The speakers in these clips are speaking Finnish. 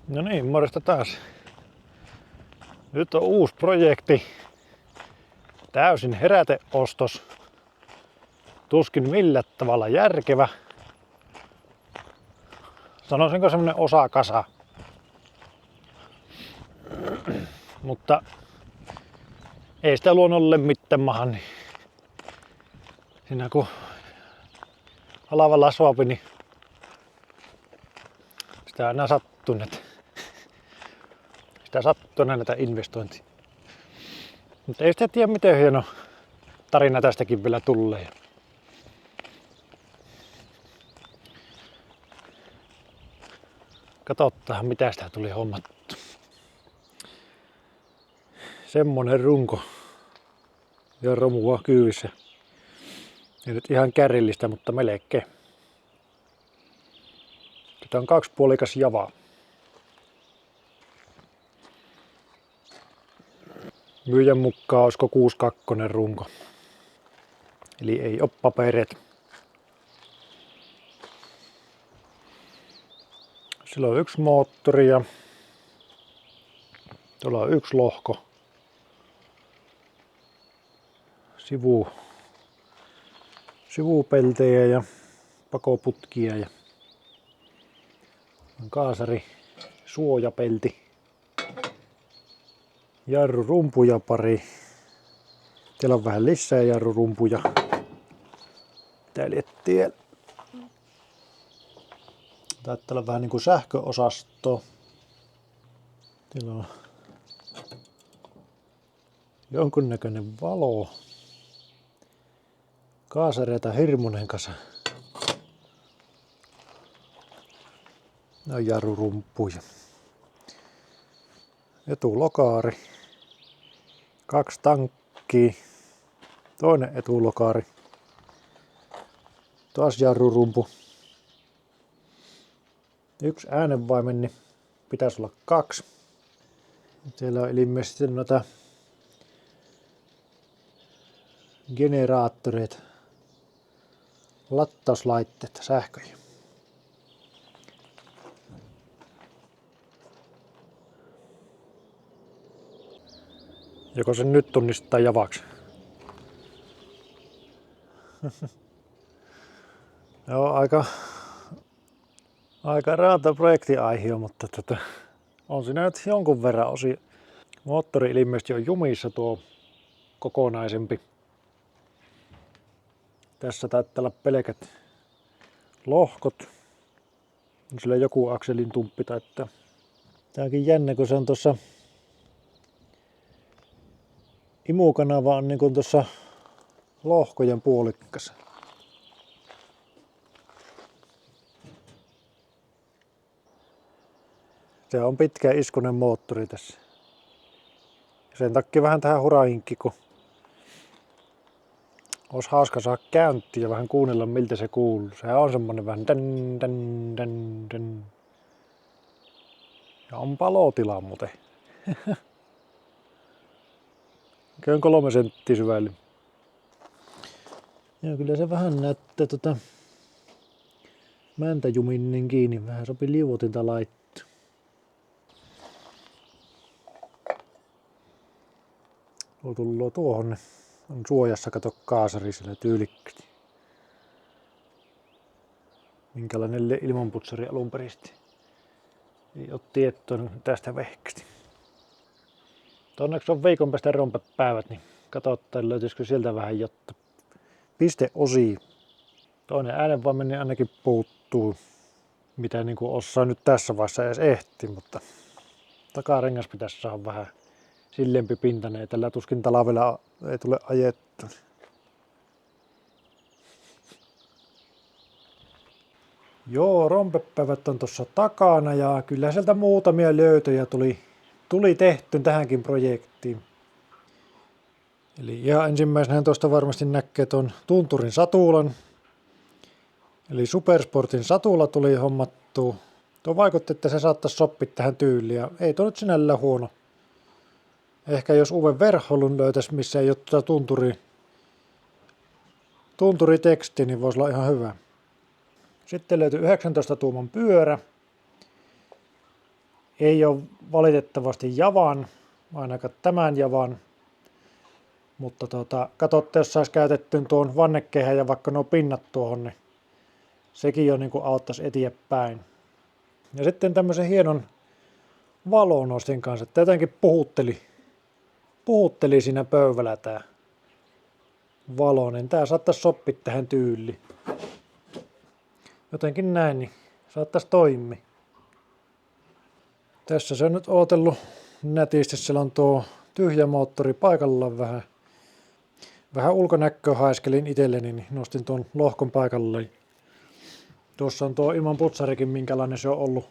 No niin, morjesta taas. Nyt on uusi projekti. Täysin heräteostos. Tuskin millään tavalla järkevä. Sanoisinko semmonen osakasa. Mutta ei sitä luonnolle mitään maha, niin siinä kun halavalla suopi, niin sitä aina sattuu näitä investointia. Mutta ei sitä tiedä miten hieno tarina tästäkin vielä tulee. Katsotaan mitä sitä tuli hommattu. Semmonen runko ja romua kyyvissä. Ei nyt ihan kärillistä, mutta melkein. Tämä on kaksipuolikas java. Myyjän mukaan olisiko 6.2 runko. Eli ei oo papereet. Sillä on yksi moottori ja tuolla on yksi lohko. Sivupeltejä ja pakoputkia ja kaasari suojapelti. Jarrurumpuja pari. Täällä on vähän lisää jarrurumpuja. Täällä tiellä. Taitaa olla vähän niinku sähköosasto. Täällä on jonkunnäköinen valo. Kaasareita hirmuinen kasa. Ne on jarrurumpuja. Etulokaari. 2 tankkia. Toinen etulokaari. Taas jarrurumpu. Yksi äänenvaimen, niin pitäisi olla 2. Siellä on ilmeisesti noita generaattoreita, lattauslaitteita, sähköjä. Joko sen nyt tunnistaa javaksi? Joo, aika raata projektiaihio, mutta on siinä nyt jonkun verran osia. Moottori ilmeisesti on jumissa tuo kokonaisempi. Tässä taitaa olla pelkät lohkot. Sillä joku akselin tumppi taittaa. Tääkin jännä, kun se on tuossa imukanava on niin kuin tuossa lohkojen puolikkassa. Se on pitkä iskunen moottori tässä. Sen takia vähän tähän hurahinkki, kun olisi hauska saada käyntiä ja vähän kuunnella miltä se kuuluu. Sehän on semmonen vähän tän, tän, tän, tän. Ja on palotila muuten. Käyn 3 senttiä syvällä. Ja kyllä se vähän näyttää mäntäjumin kiinni. Vähän sopi liuotinta laittaa. Tuo tullut tuohon, niin on suojassa, kato kaasari sillä tyylikkästi. Minkälainen ilmanputsari alun peristi. Ei oo tietoa tästä vehkästi. Onneksi on viikon päästä rompepäivät, niin katsotaan löytyisikö sieltä vähän jotta pisteosia. Toinen äänenvaimen niin ainakin puuttuu, mitä niin kuin osaa nyt tässä vaiheessa edes ehti, mutta takarengas pitäisi saada vähän sillempi pintainen, ei tällä tuskin talvella ei tule ajettu. Joo, rompepäivät on tuossa takana ja kyllä sieltä muutamia löytöjä tuli tehty tähänkin projektiin. Eli ihan ensimmäisenä tuosta varmasti näkee tuon tunturin satulan. Eli Supersportin satula tuli hommattua. Tuo vaikutti, että se saattaisi sopia tähän tyyliin ja ei tuo nyt sinällään huono. Ehkä jos uuden verhoilun löytäisi, missä ei ole tuota tunturiteksti, niin voisi olla ihan hyvä. Sitten löytyi 19 tuuman pyörä. ei ole valitettavasti Javan, ainakaan tämän Javan, mutta katsotte, jos saisi käytettyä tuon vannekehän ja vaikka nuo pinnat tuohon, niin sekin jo niin kuin auttaisi eteenpäin. Ja sitten tämmöisen hienon valon ostin kanssa, että jotenkin puhutteli siinä pöydällä tää valo, niin tää saattaisi sopia tähän tyyliin. Jotenkin näin, niin saattaisi toimia. Tässä se on nyt ootellut nätisti, siellä on tuo tyhjä moottori paikallaan vähän ulkonäköä haiskelin itselleni, niin nostin tuon lohkon paikalleen. Tuossa on tuo ilman putsarikin, minkälainen se on ollut.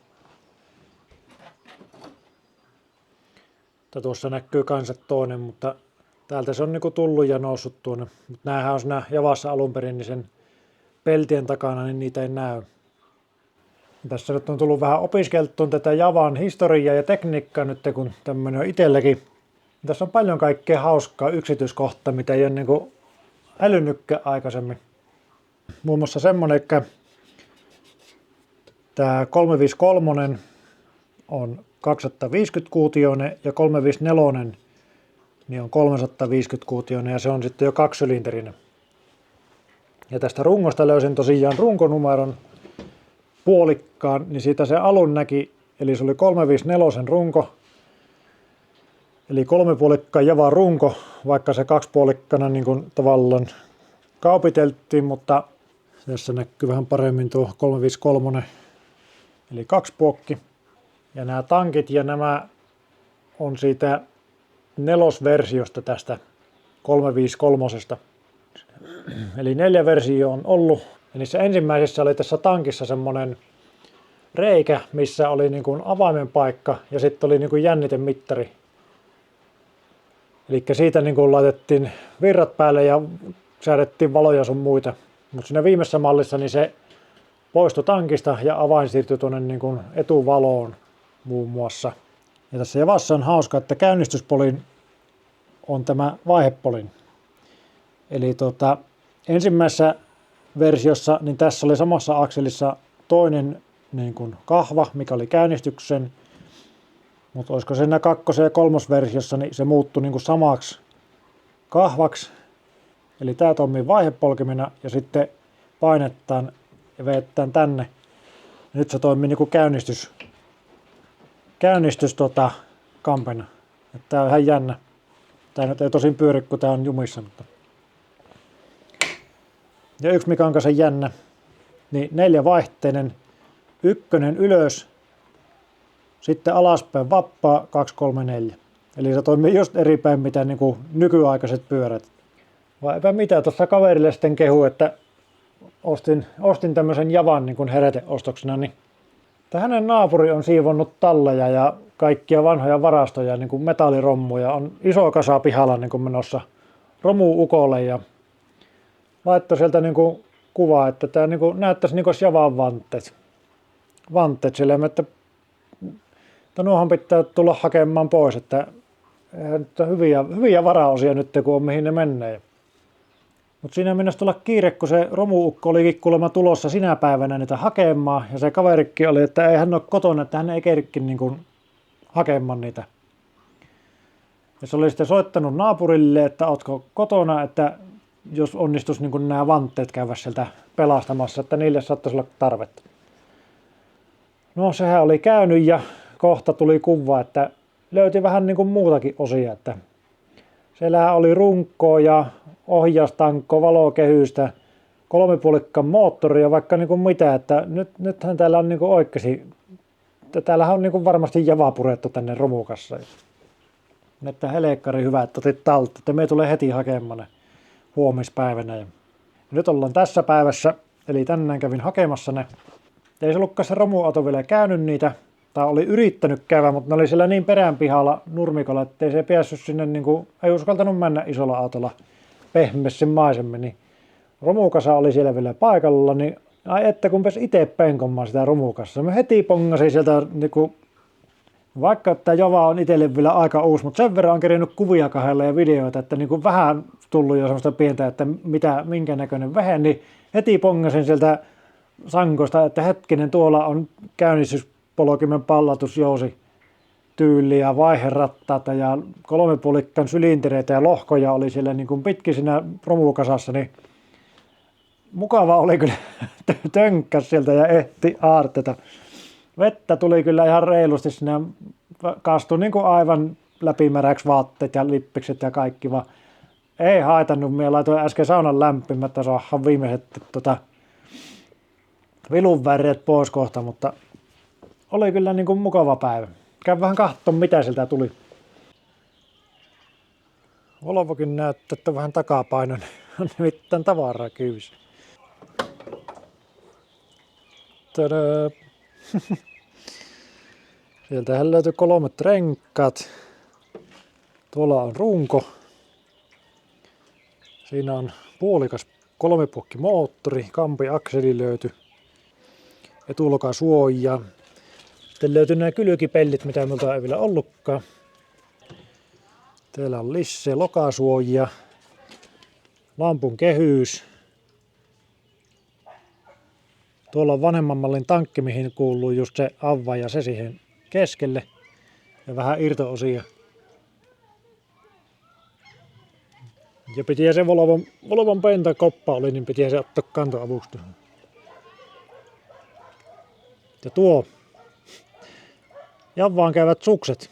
Tuossa näkyy kanssa toinen, mutta täältä se on niinku tullut ja noussut tuonne. Mutta näähän on siinä Javassa alun perin, niin sen peltien takana, niin niitä ei näy. Tässä nyt on tullut vähän opiskeltua tätä Javan historiaa ja tekniikkaa nyt, kun tämmöinen on itselläkin. Tässä on paljon kaikkea hauskaa yksityiskohtaa, mitä ei ole niinku älynnytkään aikaisemmin. Muun muassa semmonen, että tämä 353 on 250-kuutioinen ja 354 niin on 350-kuutioinen ja se on sitten jo kaksisylinterinen. Ja tästä rungosta löysin tosiaan runkonumeron puolikkaan, niin siitä se alun näki, eli se oli 354 runko, eli 3-puolikkaan Java runko, vaikka se 2-puolikkana niin kuin tavallaan kaupiteltiin, mutta tässä näkyy vähän paremmin tuo 353, eli 2-puokki. Ja nämä tankit ja nämä on siitä 4-versiosta tästä 353. Eli 4 versio on ollut. Ja niissä ensimmäisessä oli tässä tankissa semmoinen reikä, missä oli niin kuin avaimen paikka ja sitten oli niin kuin jännitemittari. Eli siitä niin kuin laitettiin virrat päälle ja säädettiin valoja sun muita. Mutta siinä viimeisessä mallissa niin se poistui tankista ja avain siirtyi tuonne niin kuin etuvaloon muun muassa. Ja tässä Javassa on hauska, että käynnistyspolin on tämä vaihepolin. Eli ensimmäisessä versiossa niin tässä oli samassa akselissa toinen niin kuin kahva, mikä oli käynnistyksen. Mutta olisiko siinä 2- ja 3-versiossa, niin se muuttui niin kuin samaksi kahvaksi. Eli tämä toimii vaihepolkimena ja sitten painetaan ja vedetään tänne. Ja nyt se toimii niin kuin käynnistys kampena. Tämä on ihan jännä. Tämä nyt ei tosin pyöri, kun tämä on jumissa. Mutta. Ja yksi mikä on kanssa jännä, niin 4-vaihteinen, 1 ylös, sitten alaspäin vappaa 2, 3, 4. Eli se toimii just eri päin mitä niin kuin nykyaikaiset pyörät. Vai eipä mitä, tuossa kaverille sitten kehu, että ostin tämmöisen Javan niin kuin heräteostoksena, niin hänen naapuri on siivonnut talleja ja kaikkia vanhoja varastoja, niin kuin metallirommuja. On iso kasa pihalla niin kuin menossa romu-ukolle ja laittoi sieltä niin kuin kuvaa, että tämä niin kuin näyttäisi niin kuin Javan vanteet sille, että nuohan pitää tulla hakemaan pois, että nyt on hyviä varaosia nyt, kun on mihin ne menee. Mutta siinä mennessä tulla kiire, kun se romu-ukko olikin kuulemma tulossa sinä päivänä niitä hakemaan. Ja se kaverikki oli, että ei hän ole kotona, että hän ei kerikin niin kuin hakemaan niitä. Ja se oli sitten soittanut naapurille, että ootko kotona, että jos onnistuisi niin kuin nämä vanteet käydä sieltä pelastamassa, että niille saattaisi olla tarvetta. No sehän oli käynyt ja kohta tuli kuva, että löyti vähän niin kuin muutakin osia, että siellähän oli runkkoa ja ohjaustankko, valokehystä, 3-puolikkaan moottoria, vaikka niin kuin mitä, että nythän täällä on niin kuin oikeasti, täällähän on niin kuin varmasti Java purettu tänne romukassa. Että helkkari hyvä, että otit talteen, että me tulee heti hakemaan ne huomispäivänä. Ja nyt ollaan tässä päivässä, eli tänään kävin hakemassa ne. Ei se ollutkaan se romuauto vielä käynyt niitä, tai oli yrittänyt käydä, mutta ne oli siellä niin peränpihalla nurmikolla, ettei se päässyt sinne, niin kuin, ei uskaltanut mennä isolla autolla pehmeässä maisemmin. Niin romukasa oli siellä vielä paikalla, niin ai että kun pääsi itse penkomaan sitä romukassa. Mä heti pongasin sieltä, niin kuin, vaikka tämä Java on itselle vielä aika uusi, mutta sen verran on kerennyt kuvia kahdella ja videoita, että niin kuin vähän tullut jo semmoista pientä, että minkä näköinen vähe, niin heti pongasin sieltä sankosta, että hetkinen, tuolla on käynnistyspolkimen pallatusjousi tyyliä ja vaiherattaita ja kolmipuolikkaan sylintereitä ja lohkoja oli siellä niin kuin pitkin siinä romukasassa, niin mukava oli kyllä tönkkäs sieltä ja ehti aarteita. Vettä tuli kyllä ihan reilusti, siinä kastui niin kuin aivan läpimäräksi vaatteet ja lippikset ja kaikki, vaan ei haitannut. Minä laitoin äsken saunan lämpimättä, saadaan viimeiset vilunväreet pois kohta, mutta oli kyllä niin kuin mukava päivä. Käyn vähän katsomaan, mitä sieltä tuli. Volvokin näyttää, että vähän takapainoinen. On nimittäin tavaraa kyyvissä. Tadaa! Sieltähän löytyi 3 renkaat. Tuolla on runko. Siinä on puolikas kolmipuokkimoottori, kampiakseli löytyi. Etulokasuojia. Sitten löytyi nämä kylkipellit, mitä minulta ei vielä ollutkaan. Täällä on lisää lokasuojia. Lampun kehys. Tuolla on vanhemman mallin tankki, mihin kuuluu just se avva ja se siihen keskelle. Ja vähän irto-osia. Ja piti se Volvon pentakoppa oli, niin piti se ottaa kantoavuksi. Ja tuo Javaan käyvät sukset.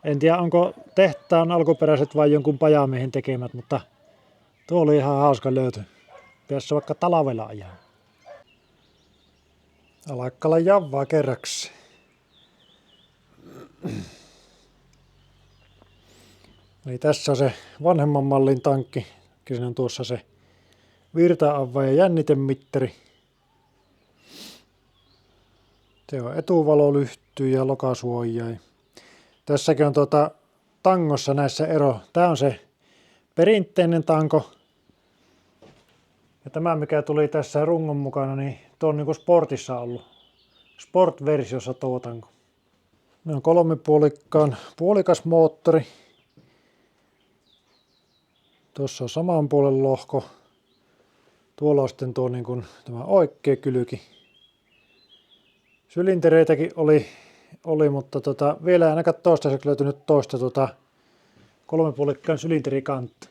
En tiedä onko tehtaan alkuperäiset vai jonkun pajamiehen tekemät, mutta tuo oli ihan hauska löytö. Pitäisi vaikka talvella ajaa. Alakkala Javaa kerraksi. Eli tässä on se vanhemman mallin tankki. Siinä on tuossa se virta-avva ja jännitemittari. Se on etuvalolyhty ja lokasuojia. Tässäkin on tangossa näissä ero. Tää on se perinteinen tanko. Ja tämä mikä tuli tässä rungon mukana, niin tuo on niinku sportissa ollut. Sport-versiossa tuo tanko. Ne on kolmipuolikkaan puolikas moottori. Tuossa on saman puolen lohko. Tuolla on sitten tuo niin kuin tämä oikea kylki. Sylintereitäkin oli mutta vielä ei ainakaan toistaiseksi löytynyt toista kolmipuolikkaan sylinterikantta.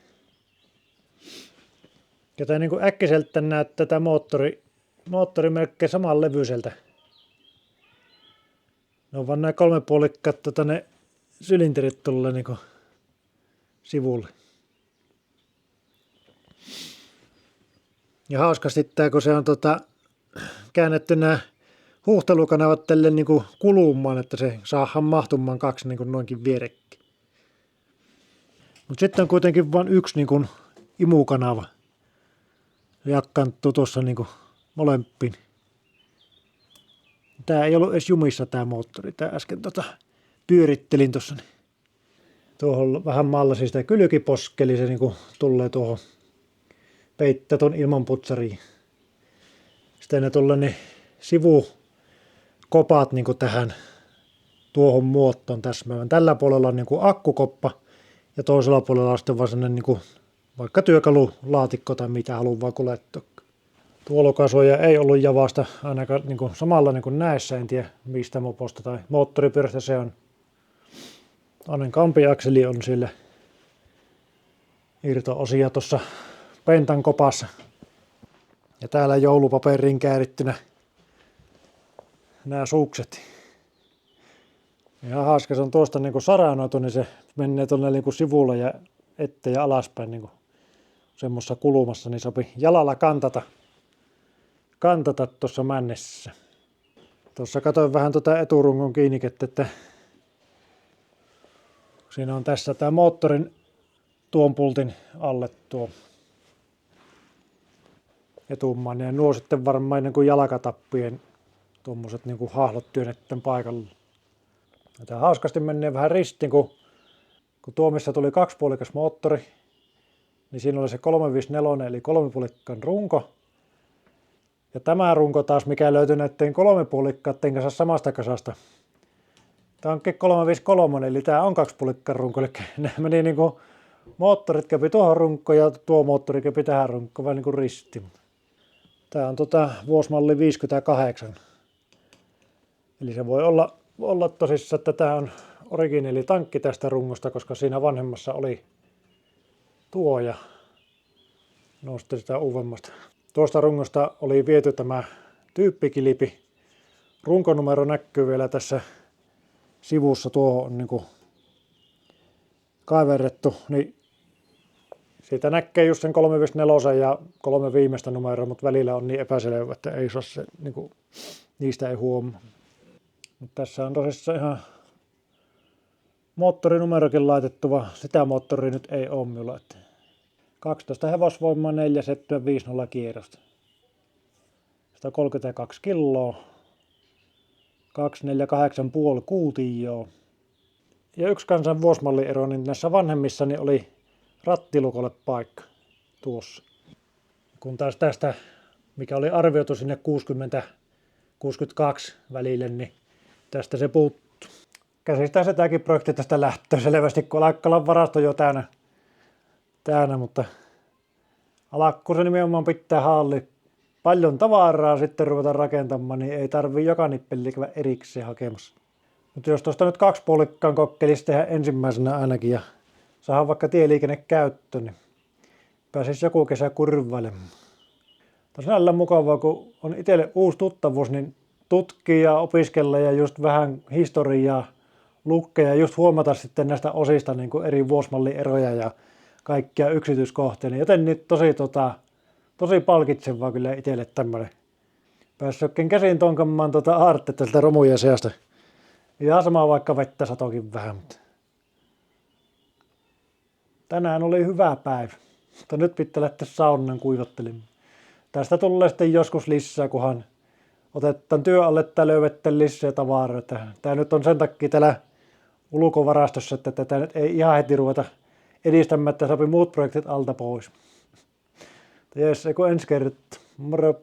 Ja tämä niin kuin äkkiseltä näyttää tämä moottori melkein saman levyiseltä. Ne on vaan nämä kolmipuolikkaat ne sylinterit tulee niin kuin sivulle. Ja hauskasti tää, kun se on käännetty nämä huuhtelukanavat tälle niin kuin kulumaan, että se saadaan mahtumaan 2 niin kuin noinkin vierekki. Mutta sitten on kuitenkin vain yksi niin kuin imukanava. Se jakkantuu tuossa niin kuin molempiin. Tää ei ollut edes jumissa tää moottori. Tää äsken pyörittelin tuossa. Niin. Tuohon vähän mallasi sitä kylkiposkeli, se niin kuin tulee tuohon. Peittää tuon ilmanputsariin. Sitten ne tulee ne sivukopat niin kuin tähän tuohon muottoon täsmäävän. Tällä puolella on niin kuin akkukoppa ja toisella puolella on sitten vaan sellainen niin kuin vaikka työkalulaatikko tai mitä haluaa vaan kuljettaa. Tuo lokasuoja ei ollut Javasta ainakaan niin kuin samalla niin kuin näissä, en tiedä mistä moposta tai moottoripyörästä se on. Toinen kampiakseli on siellä irto-osia tuossa pentan kopassa. Ja täällä joulupaperiin käärittynä nämä sukset. Ihan hauska, se on tuosta niin kuin saranoitu, niin se menee tuonne niin kuin sivulle ja eteen ja alaspäin niin kuin semmoisessa kulmassa, niin sopi jalalla kantata tuossa männessä. Tuossa katsoin vähän eturungon kiinnikettä, että siinä on tässä tämä moottorin tuon pultin alle tuo etumman ja nuo sitten varmaan niin kuin jalkatappien tuommoiset niin kuin hahlot työnnetään paikalle. Ja tämä hauskasti menee vähän ristiin, kun tuo missä tuli kaksipuolikas moottori, niin siinä oli se 354 eli kolmipuolikkaan runko. Ja tämä runko taas, mikä löytyi näiden kolmipuolikkaiden kanssa samasta kasasta. Tämä onkin 353, eli tämä on kaksipuolikkaan runko. Eli ne meni niin kuin moottorit kävi tuohon runkoon ja tuo moottori kävi tähän runkoon, vähän niin kuin risti. Tämä on vuosimalli 58. Eli se voi olla tosissaan, että tämä origineeli tankki tästä rungosta, koska siinä vanhemmassa oli tuo ja nostin sitä uudemmasta. Tuosta rungosta oli viety tämä tyyppikilipi. Runkonumero näkyy vielä tässä sivussa, tuohon on niin kaiverrettu, niin siitä näkee just sen 3.4 ja 3 viimeistä numeroa, mutta välillä on niin epäselvä, että ei saa se, niin kuin, niistä ei huomaa. Mut tässä on tosissaan ihan moottorinumerokin laitettu, vaan sitä moottoria nyt ei ole minulla. 12 hevosvoimaa, 4,750 kierrosta. 132 kiloa. 248,5 kuutioa. Ja yksi kansan vuosimalliero, niin näissä vanhemmissa niin oli rattilukolle paikka tuossa. Kun taas tästä, mikä oli arvioitu sinne 60-62 välille, niin tästä se puuttuu. Käsistään se tämäkin projekti tästä lähtöä selvästi, kun Alakkala varasto jo täynnä, mutta alakku se nimenomaan pitää halli paljon tavaraa sitten ruveta rakentamaan, niin ei tarvii joka nippeli käydä erikseen hakemassa. Mutta jos tuosta nyt 2 puolikkaan kokkelisi tehdä ensimmäisenä ainakin ja saadaan vaikka tieliikenne käyttöön, niin pääsisi joku kesä kurvailemaan. Tässä on mukavaa, kun on itselle uusi tuttavuus, niin tutkia ja opiskella ja just vähän historiaa lukea ja just huomata sitten näistä osista niin kuin eri vuosimallieroja ja kaikkia yksityiskohtia. Niin joten niin tosi palkitsevaa kyllä itselle tämmöinen. Päässyt oikein käsin tonkamaan aartetta tältä romujen seasta. Ja sama vaikka vettä satokin vähän. Mutta tänään oli hyvä päivä. Mutta nyt pitää lähteä saunan kuivattelemaan. Tästä tulee sitten joskus lisää, kunhan otetaan työ alle tai löydetään lisää tavaraa. Tämä nyt on sen takia täällä ulkovarastossa, että tätä nyt ei ihan heti ruveta edistämään, että saapi muut projektit alta pois. Jes, eikö ensi kertaa. Moro.